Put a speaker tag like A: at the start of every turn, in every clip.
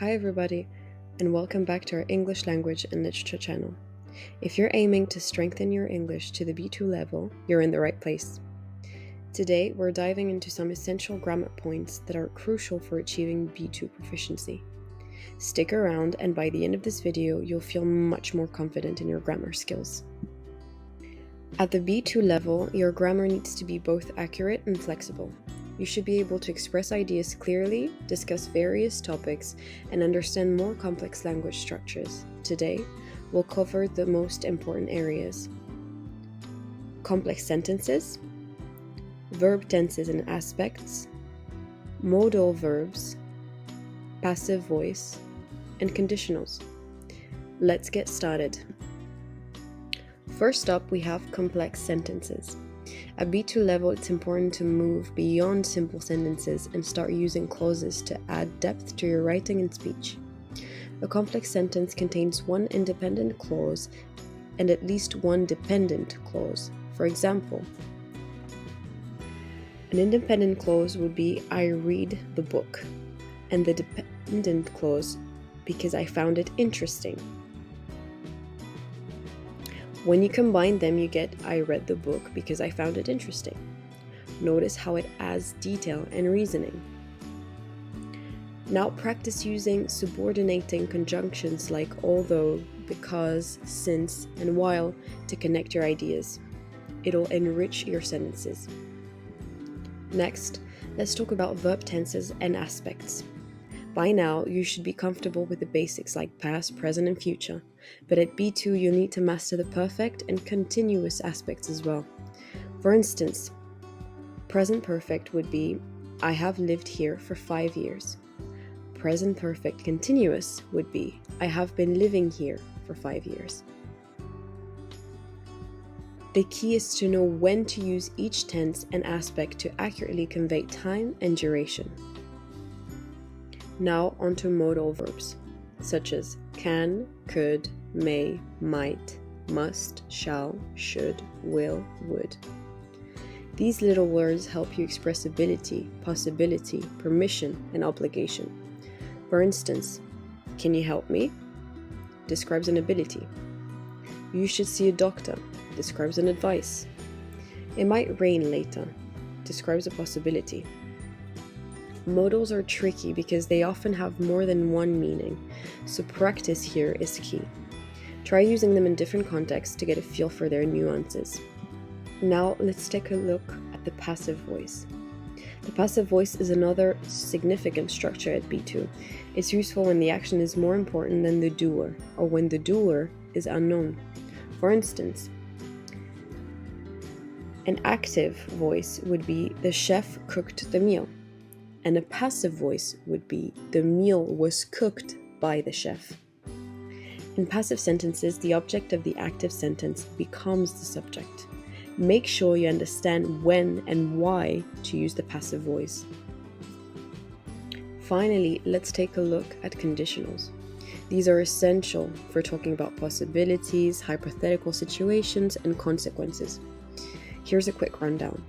A: Hi everybody, and welcome back to our English language and literature channel. If you're aiming to strengthen your English to the B2 level, you're in the right place. Today, we're diving into some essential grammar points that are crucial for achieving B2 proficiency. Stick around, and by the end of this video, you'll feel much more confident in your grammar skills. At the B2 level, your grammar needs to be both accurate and flexible. You should be able to express ideas clearly, discuss various topics, and understand more complex language structures. Today, we'll cover the most important areas: complex sentences, verb tenses and aspects, modal verbs, passive voice, and conditionals. Let's get started. First up, we have complex sentences. At B2 level, it's important to move beyond simple sentences and start using clauses to add depth to your writing and speech. A complex sentence contains one independent clause and at least one dependent clause. For example, an independent clause would be I read the book, and the dependent clause because I found it interesting. When you combine them, you get I read the book because I found it interesting. Notice how it adds detail and reasoning. Now practice using subordinating conjunctions like although, because, since, and while to connect your ideas. It'll enrich your sentences. Next, let's talk about verb tenses and aspects. By now, you should be comfortable with the basics like past, present, and future, but at B2 you'll need to master the perfect and continuous aspects as well. For instance, present perfect would be I have lived here for 5 years. Present perfect continuous would be I have been living here for 5 years. The key is to know when to use each tense and aspect to accurately convey time and duration. Now onto modal verbs, such as can, could, may, might, must, shall, should, will, would. These little words help you express ability, possibility, permission, and obligation. For instance, can you help me? Describes an ability. You should see a doctor. Describes an advice. It might rain later. Describes a possibility. Modals are tricky because they often have more than one meaning, so practice here is key. Try using them in different contexts to get a feel for their nuances. Now let's take a look at the passive voice. The passive voice is another significant structure at B2. It's useful when the action is more important than the doer, or when the doer is unknown. For instance, an active voice would be the chef cooked the meal. And a passive voice would be the meal was cooked by the chef. In passive sentences, the object of the active sentence becomes the subject. Make sure you understand when and why to use the passive voice. Finally, let's take a look at conditionals. These are essential for talking about possibilities, hypothetical situations, and consequences. Here's a quick rundown.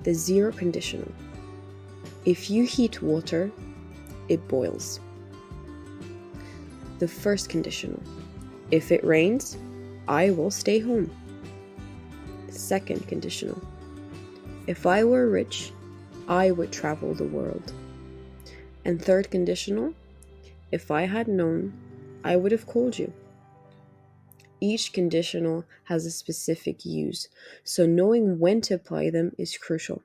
A: The zero conditional. If you heat water, it boils. The first conditional. If it rains, I will stay home. Second conditional. If I were rich, I would travel the world. And third conditional. If I had known, I would have called you. Each conditional has a specific use, so knowing when to apply them is crucial.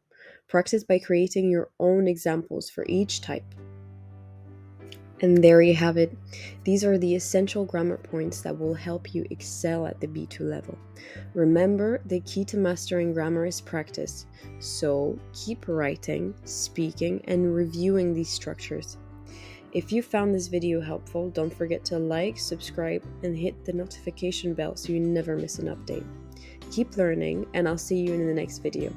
A: Practice by creating your own examples for each type. And there you have it. These are the essential grammar points that will help you excel at the B2 level. Remember, the key to mastering grammar is practice. So keep writing, speaking, and reviewing these structures. If you found this video helpful, don't forget to like, subscribe, and hit the notification bell so you never miss an update. Keep learning, and I'll see you in the next video.